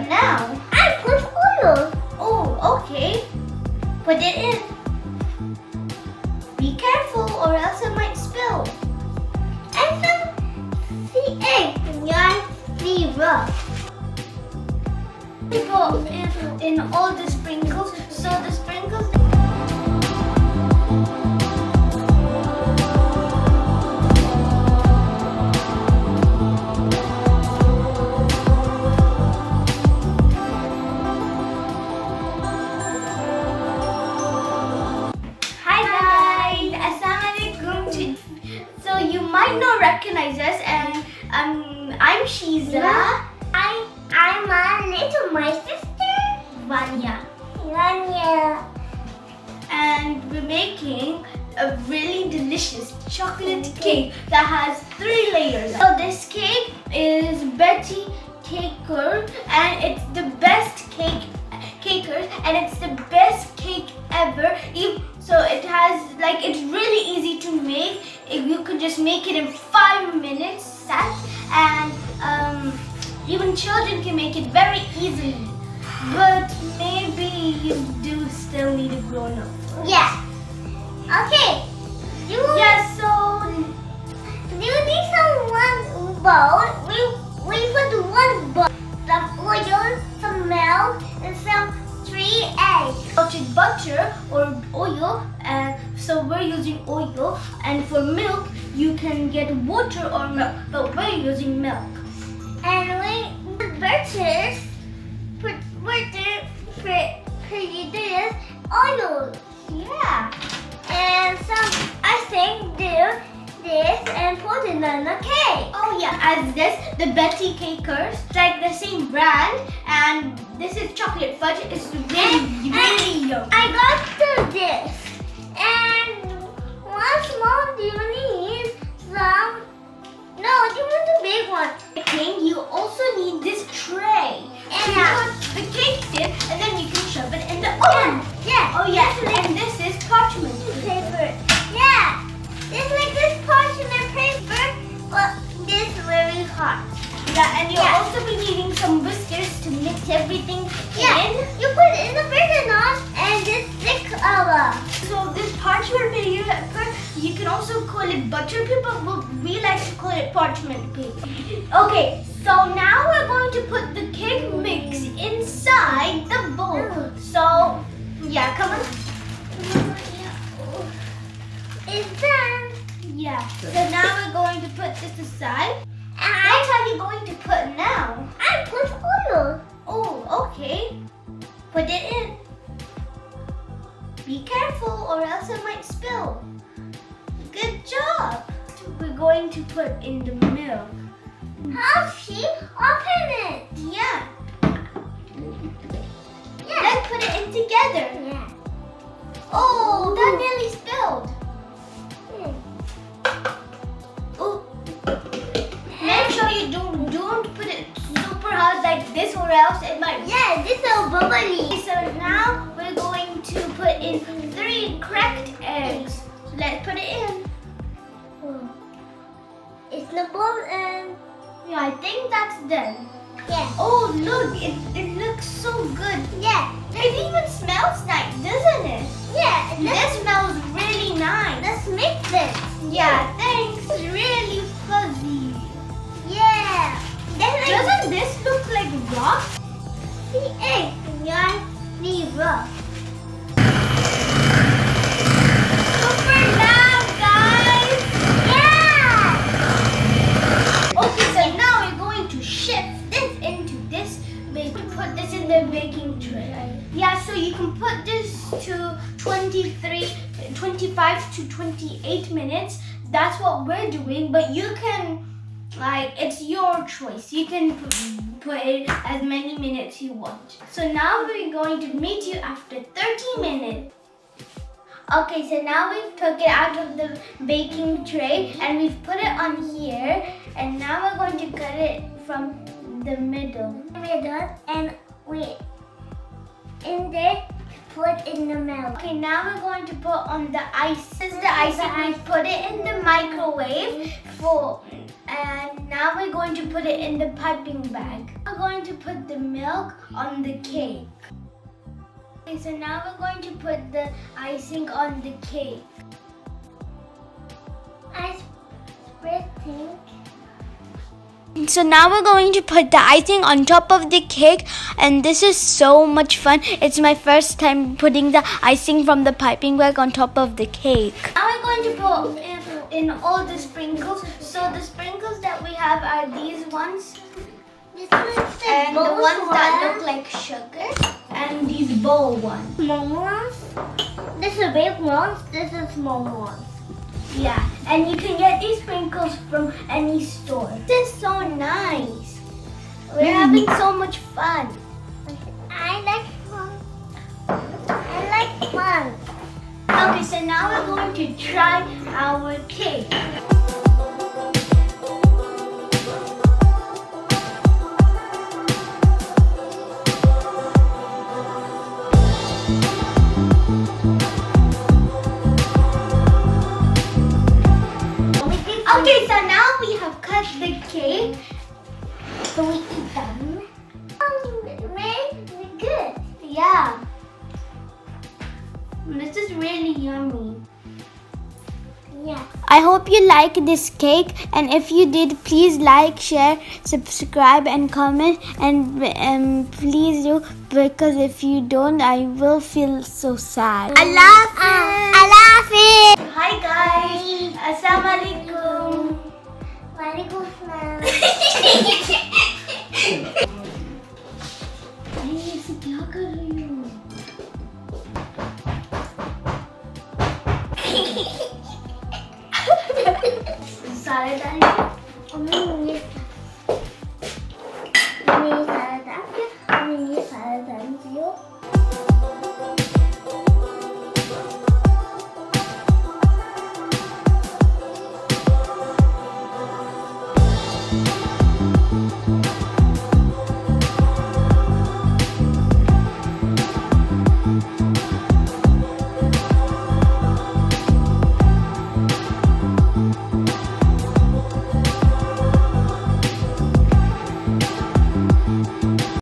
Now, I put oil. Oh, okay. Put it in. Be careful or else it might spill. And some the egg syrup. We put in all the sprinkles. So the sprinkles. So you might not recognize us, and I'm Sheeza. I'm a little my sister Vania. Vania. And we're making a really delicious chocolate cake that has 3 layers. So this cake is Betty Caker, and it's the best cakers, and it's the best cake ever. So it has it's really easy to make. You can just make it in 5 minutes set, and even children can make it very easily. But maybe you do still need a grown up. Yeah. Okay. You need some one bowl. We put one bowl, some oil, some milk, and some 3 eggs. Melted butter or oil, and so we're using oil, and for milk you can get water or milk, but we're using milk. And we put butter this oil. Yeah. And some icing, do this and put it on the cake. Oh yeah, as this, the Betty Cakers, it's like the same brand, and this is chocolate fudge. It's really yummy. I got this. And once more, do you need some? No, you want the big one. You also need this tray. And you put the cakes in, and then you can shove it in the oven. Yeah. Oh yeah, and this is parchment Paper. Yeah. It's like this parchment paper, but this very hot. Yeah, and you'll also be needing some whiskers to mix everything in. You put it in the bigger and this thick So this parchment paper, you can also call it butter paper, but we like to call it parchment paper. Okay, so now we're going to put the cake mix inside the bowl. So, yeah, come on. It's done. Yeah, so now we're going to put this aside. What are you going to put now? I put oil. Oh, okay. Put it in. Be careful or else it might spill. Good job. We're going to put in the milk. How she open it? Yeah. Yeah. Let's put it in together. Yeah. Oh, that nearly spilled. Oh. Make sure you don't put it super hard like this, or else it might. Yeah, this is bubbly. So now we're going to put in 3 cracked eggs. So let's put it in. It's the bowl and Yeah, I think that's done. yeah. Oh, look, it looks so good. Yeah. It even smells nice, doesn't it? Yeah. This smells really nice. Let's mix it. Yeah, thanks. It's really fuzzy. Yeah. Doesn't this look like rock? The egg. Yeah. The rough. Super loud, guys. Yeah. Okay, so now we're going to shift this into this. Put this in the baking tray. Yeah, so you can put this to 25 to 28 minutes. That's what we're doing, but you can, it's your choice. You can put it as many minutes you want. So now we're going to meet you after 30 minutes. Okay, so now we've took it out of the baking tray and we've put it on here. And now we're going to cut it from the middle. And we in there put in the milk. Okay, now we're going to put on the ice. This is the icing. We put it in the microwave and now we're going to put it in the piping bag. We're going to put the milk on the cake. Okay, so now we're going to put the icing on the cake. I spreading. So now we're going to put the icing on top of the cake, and this is so much fun. It's my first time putting the icing from the piping bag on top of the cake. Now we're going to put in all the sprinkles. So the sprinkles that we have are these ones, and the ones that look like sugar, and these bowl ones. Small ones. This is big ones. This is small ones. Yeah, and you can get these sprinkles from any store. This is so nice. We're having so much fun. I like fun. I like fun. Okay, so now we're going to try our cake. Okay, so now we have cut the cake. So we eat them. Really good. Yeah. This is really yummy. Yeah. I hope you like this cake, and if you did, please like, share, subscribe and comment, and please do, because if you don't, I will feel so sad. I love it. Hi guys. Assalamualaikum. Waalaikumsalam. ऐसे क्या कर रही हो? सारे डालेंगे? Ini salah aku. Ini salah aku.